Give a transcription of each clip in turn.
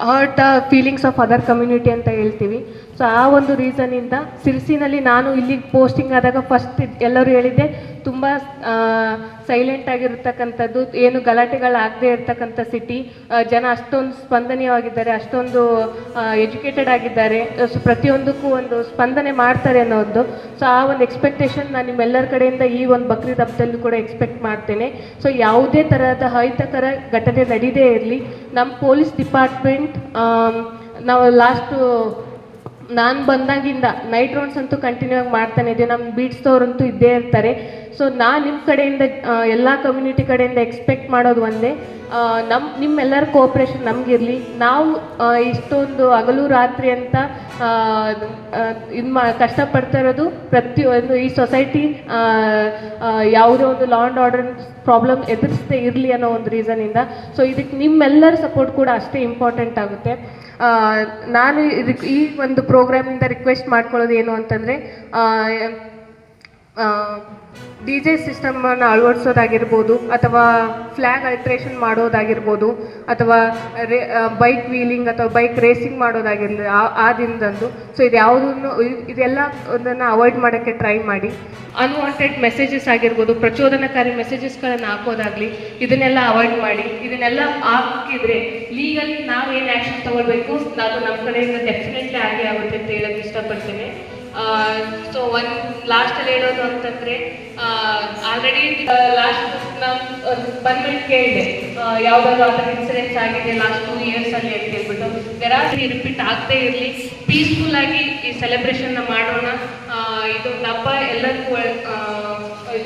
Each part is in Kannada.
Hurt the feelings of other community ಅಂತ ಹೇಳ್ತೀವಿ. ಸೊ ಆ ಒಂದು ರೀಸನಿಂದ ಸಿರ್ಸಿನಲ್ಲಿ ನಾನು ಇಲ್ಲಿಗೆ ಪೋಸ್ಟಿಂಗ್ ಆದಾಗ ಫಸ್ಟ್ ಎಲ್ಲರೂ ಹೇಳಿದ್ದೆ ತುಂಬ ಸೈಲೆಂಟ್ ಆಗಿರ್ತಕ್ಕಂಥದ್ದು, ಏನು ಗಲಾಟೆಗಳಾಗದೇ ಇರ್ತಕ್ಕಂಥ ಸಿಟಿ, ಜನ ಅಷ್ಟೊಂದು ಸ್ಪಂದನೀಯವಾಗಿದ್ದಾರೆ, ಅಷ್ಟೊಂದು ಎಜುಕೇಟೆಡ್ ಆಗಿದ್ದಾರೆ, ಸೊ ಪ್ರತಿಯೊಂದಕ್ಕೂ ಒಂದು ಸ್ಪಂದನೆ ಮಾಡ್ತಾರೆ ಅನ್ನೋದು. ಸೊ ಆ ಒಂದು ಎಕ್ಸ್ಪೆಕ್ಟೇಷನ್ ನಾನು ನಿಮ್ಮೆಲ್ಲರ ಕಡೆಯಿಂದ ಈ ಒಂದು ಬಕ್ರೀದ್ ಹಬ್ಬದಲ್ಲೂ ಕೂಡ ಎಕ್ಸ್ಪೆಕ್ಟ್ ಮಾಡ್ತೇನೆ. ಸೊ ಯಾವುದೇ ಥರದ ಅಹಿತಕರ ಘಟನೆ ನಡೀದೇ ಇರಲಿ, ನಮ್ಮ ಪೊಲೀಸ್ ಡಿಪಾರ್ಟ್ಮೆಂಟ್ ನಾವು ನಾನು ಬಂದಾಗಿಂದ ನೈಟ್ ರೌಂಡ್ಸ್ ಅಂತೂ ಕಂಟಿನ್ಯೂ ಆಗಿ ಮಾಡ್ತಾನೆ ಇದ್ದೀವಿ. ನಮ್ಮ ಬೀಟ್ಸ್ದವ್ರಂತೂ ಇದ್ದೇ ಇರ್ತಾರೆ. ಸೊ ನಾನು ನಿಮ್ಮ ಕಡೆಯಿಂದ ಎಲ್ಲ ಕಮ್ಯುನಿಟಿ ಕಡೆಯಿಂದ ಎಕ್ಸ್ಪೆಕ್ಟ್ ಮಾಡೋದು ಒಂದೇ, ನಿಮ್ಮೆಲ್ಲರ ಕೋಆಪ್ರೇಷನ್ ನಮಗಿರಲಿ. ನಾವು ಇಷ್ಟೊಂದು ಹಗಲು ರಾತ್ರಿ ಅಂತ ಕಷ್ಟಪಡ್ತಾ ಇರೋದು ಪ್ರತಿಯೊಂದು ಈ ಸೊಸೈಟಿ ಯಾವುದೇ ಒಂದು ಲಾ ಆ್ಯಂಡ್ ಆರ್ಡರ್ ಪ್ರಾಬ್ಲಮ್ ಎದುರಿಸದೇ ಇರಲಿ ಅನ್ನೋ ಒಂದು ರೀಸನಿಂದ. ಸೊ ಇದಕ್ಕೆ ನಿಮ್ಮೆಲ್ಲರ ಸಪೋರ್ಟ್ ಕೂಡ ಅಷ್ಟೇ ಇಂಪಾರ್ಟೆಂಟ್ ಆಗುತ್ತೆ. ನಾನು ಇದಕ್ಕೆ ಈ ಒಂದು ಪ್ರೋಗ್ರಾಮಿಂದ ರಿಕ್ವೆಸ್ಟ್ ಮಾಡ್ಕೊಳ್ಳೋದು ಏನು ಅಂತಂದರೆ, ಡಿ ಜೆ ಸಿಸ್ಟಮನ್ನು ಅಳವಡಿಸೋದಾಗಿರ್ಬೋದು, ಅಥವಾ ಫ್ಲ್ಯಾಗ್ ಅಲ್ಟ್ರೇಷನ್ ಮಾಡೋದಾಗಿರ್ಬೋದು, ಅಥವಾ ಬೈಕ್ ವೀಲಿಂಗ್ ಅಥವಾ ಬೈಕ್ ರೇಸಿಂಗ್ ಮಾಡೋದಾಗಿರಲಿ ಆ ದಿನದಂದು. ಸೊ ಇದೆಲ್ಲ ಒಂದನ್ನು ಅವಾಯ್ಡ್ ಮಾಡೋಕ್ಕೆ ಟ್ರೈ ಮಾಡಿ. ಅನ್ವಾಂಟೆಡ್ ಮೆಸೇಜಸ್ ಆಗಿರ್ಬೋದು, ಪ್ರಚೋದನಕಾರಿ ಮೆಸೇಜಸ್ಗಳನ್ನು ಹಾಕೋದಾಗಲಿ, ಇದನ್ನೆಲ್ಲ ಅವಾಯ್ಡ್ ಮಾಡಿ. ಇದನ್ನೆಲ್ಲ ಹಾಕಿದರೆ ಲೀಗಲಿ ನಾವೇನು ಆ್ಯಕ್ಷನ್ ತೊಗೊಳ್ಬೇಕು ಅದು ನಮ್ಮ ಕಡೆಯಿಂದ ಡೆಫಿನೆಟ್ಲಿ ಆಗೇ ಆಗುತ್ತೆ ಅಂತ ಹೇಳೋಕ್ಕೆ ಇಷ್ಟಪಡ್ತೀನಿ. ಸೊ ಲಾಸ್ಟಲ್ಲಿ ಹೇಳೋದು ಅಂತಂದರೆ, ಆಲ್ರೆಡಿ ಲಾಸ್ಟ್ ನಾನು ಬಂದ್ಮೇಲೆ ಕೇಳಿದೆ ಯಾವುದಾದ್ರು ಆ ಥರ ಇನ್ಸಿಡೆಂಟ್ಸ್ ಆಗಿದೆ ಲಾಸ್ಟ್ 2 ಇಯರ್ಸಲ್ಲಿ ಅಂತ ಹೇಳ್ಬಿಟ್ಟು. ಗರಾಜಿ ರಿಪೀಟ್ ಆಗದೇ ಇರಲಿ, ಪೀಸ್ಫುಲ್ಲಾಗಿ ಈ ಸೆಲೆಬ್ರೇಷನ್ನ ಮಾಡೋಣ. ಇದೊಂದು ಹಬ್ಬ ಎಲ್ಲರಿಗೂ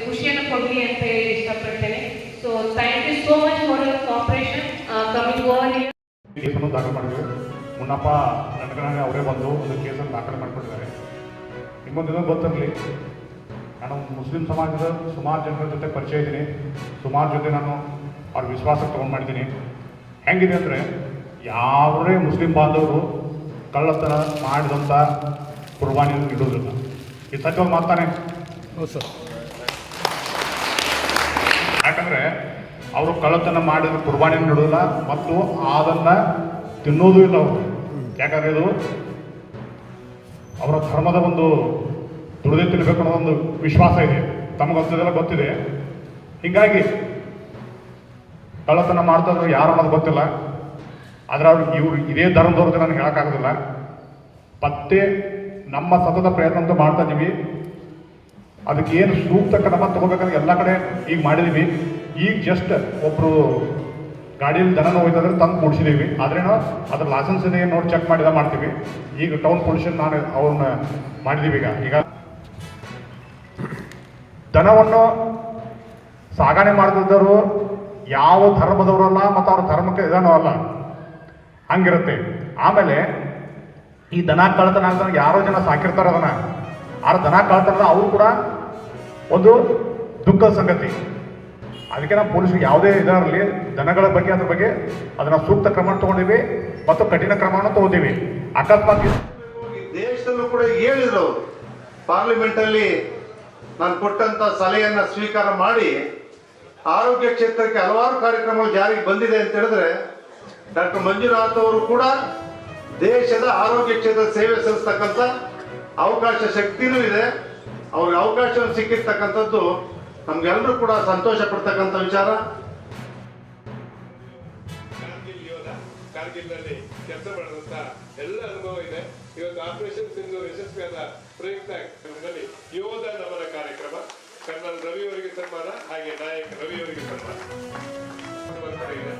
ಖುಷಿಯನ್ನು ಕೊಡಲಿ ಅಂತ ಹೇಳಿ ಇಷ್ಟಪಡ್ತೇನೆ. So thank you so much for your cooperation coming over here. ಕೇಸನ್ನು ದಾಖಲು ಮಾಡಿದ್ರು. ಮುನ್ನಪ್ಪ ನನಗೆ ಅವರೇ ಬಂದು ಒಂದು ಕೇಸನ್ನು ದಾಖಲು ಮಾಡಿಕೊಟ್ಟಿದ್ದಾರೆ. ನಿಮ್ಮೊಂದು ಇನ್ನೊಂದು ಗೊತ್ತಿರಲಿ, ನಾನು ಮುಸ್ಲಿಂ ಸಮಾಜದ ಸುಮಾರು ಜನರ ಜೊತೆ ಪರಿಚಯ ಇದ್ದೀನಿ, ಸುಮಾರು ಜೊತೆ ನಾನು ಅವ್ರ ವಿಶ್ವಾಸಕ್ಕೆ ತೊಗೊಂಡು ಮಾಡಿದ್ದೀನಿ. ಹೆಂಗಿದೆ ಅಂದರೆ, ಯಾವುದೇ ಮುಸ್ಲಿಂ ಬಾಂಧವರು ಕಳ್ಳತನ ಮಾಡಿದಂಥ ಕುರ್ಬಾನಿ ಇಡೋದಿಲ್ಲ. ಈ ಸತ್ಯವಾಗಿ ಮಾತಾನೆ. ಹೌದು ಸರ್. ಯಾಕಂದರೆ ಅವರು ಕಳ್ಳತನ ಮಾಡಿದ ಕುರ್ಬಾನಿ ಇಡೋದಿಲ್ಲ ಮತ್ತು ಅದನ್ನು ತಿನ್ನೋದು ಇಲ್ಲ ಅವರು. ಯಾಕಂದರೆ ಇದು ಅವರ ಧರ್ಮದ ಒಂದು ದುಡಿದೇ ತಿನ್ನಬೇಕು ಅನ್ನೋ ಒಂದು ವಿಶ್ವಾಸ ಇದೆ, ತಮಗಂತದೆಲ್ಲ ಗೊತ್ತಿದೆ. ಹೀಗಾಗಿ ಕಳ್ಳತನ ಮಾಡ್ತಾಯಿದ್ರು ಯಾರು ಅನ್ನೋದು ಗೊತ್ತಿಲ್ಲ. ಆದರೆ ಇವರು ಇದೇ ಧರ್ಮದವ್ರದ್ದು ನನಗೆ ಹೇಳೋಕ್ಕಾಗೋದಿಲ್ಲ. ಮತ್ತೆ ನಮ್ಮ ಸತತ ಪ್ರಯತ್ನ ಅಂತ ಮಾಡ್ತಾ ಇದ್ದೀವಿ. ಅದಕ್ಕೆ ಏನು ಸೂಕ್ತ ಕ್ರಮ ತಗೋಬೇಕಂದ್ರೆ ಎಲ್ಲ ಕಡೆ ಈಗ ಮಾಡಿದ್ದೀವಿ. ಈಗ ಜಸ್ಟ್ ಒಬ್ಬರು ಗಾಡಿಯಲ್ಲಿ ದನ ಹೋಯ್ತಂದ್ರೆ ತಂದು ಕೂಡಿಸಿದ್ದೀವಿ. ಆದ್ರೇನೋ ಅದ್ರ ಲೈಸೆನ್ಸ್ ಇದೆ ನೋಡಿ ಚೆಕ್ ಮಾಡ್ತೀವಿ. ಈಗ ಟೌನ್ ಪೊಲ್ಯೂಷನ್ ನಾನು ಅವ್ರನ್ನ ಮಾಡಿದ್ದೀವಿ. ಈಗ ದನವನ್ನು ಸಾಗಣೆ ಮಾಡ್ತಿದ್ದವರು ಯಾವ ಧರ್ಮದವರಲ್ಲ ಮತ್ತು ಅವ್ರ ಧರ್ಮಕ್ಕೆ ಇದನ್ನೋ ಅಲ್ಲ, ಹಂಗಿರುತ್ತೆ. ಆಮೇಲೆ ಈ ದನ ಕಳ್ತನ ಅಂತ ಯಾರೋ ಜನ ಸಾಕಿರ್ತಾರೆ ಅದನ್ನು, ಆ ದನ ಕಳ್ತನ ಅವರು ಕೂಡ ಒಂದು ದುಃಖದ ಸಂಗತಿ. ಅದಕ್ಕೆ ನಾವು ಪೊಲೀಸರಿಗೆ ಯಾವುದೇ ಇದರಲ್ಲಿ ದನಗಳ ಬಗ್ಗೆ ಅದ್ರ ಬಗ್ಗೆ ಅದನ್ನು ಸೂಕ್ತ ಕ್ರಮ ತಗೊಂಡಿವಿ ಮತ್ತು ಕಠಿಣ ಕ್ರಮವನ್ನು ತಗೋತೀವಿ. ಅಕಸ್ಮಾತ್ ದೇಶದಲ್ಲೂ ಕೂಡ ಹೇಳಿದ್ರು, ಪಾರ್ಲಿಮೆಂಟಲ್ಲಿ ನಾನು ಕೊಟ್ಟಂತ ಸಲಹೆಯನ್ನ ಸ್ವೀಕಾರ ಮಾಡಿ ಆರೋಗ್ಯ ಕ್ಷೇತ್ರಕ್ಕೆ ಹಲವಾರು ಕಾರ್ಯಕ್ರಮಗಳು ಜಾರಿಗೆ ಬಂದಿದೆ ಅಂತ ಹೇಳಿದ್ರೆ, ಡಾಕ್ಟರ್ ಮಂಜುನಾಥ್ ಅವರು ಕೂಡ ದೇಶದ ಆರೋಗ್ಯ ಕ್ಷೇತ್ರದ ಸೇವೆ ಸಲ್ಲಿಸ್ತಕ್ಕಂಥ ಅವಕಾಶ ಶಕ್ತಿನೂ ಇದೆ. ಅವ್ರಿಗೆ ಅವಕಾಶವನ್ನು ಸಿಕ್ಕಿರ್ತಕ್ಕಂಥದ್ದು ನಮ್ಗೆಲ್ಲರೂ ಕೂಡ ಸಂತೋಷ ಪಡ್ತಕ್ಕಂಥ ವಿಚಾರ. ಕಾರ್ಗಿಲ್ನಲ್ಲಿ ಕೆಲಸ ಮಾಡಿದಂತ ಎಲ್ಲ ಅನುಭವ ಇದೆ. ಇವತ್ತು ಆಪರೇಷನ್ ಸಿಂಧೂರ್ ಯಶಸ್ವಿಯಾದ ಪ್ರಯುಕ್ತ ಯೋಧ ನಮನ ಕಾರ್ಯಕ್ರಮ, ಕರ್ನಲ್ ರವಿ ಅವರಿಗೆ ಸನ್ಮಾನ, ಹಾಗೆ ನಾಯಕ ರವಿ ಅವರಿಗೆ ಸನ್ಮಾನ ಇದೆ.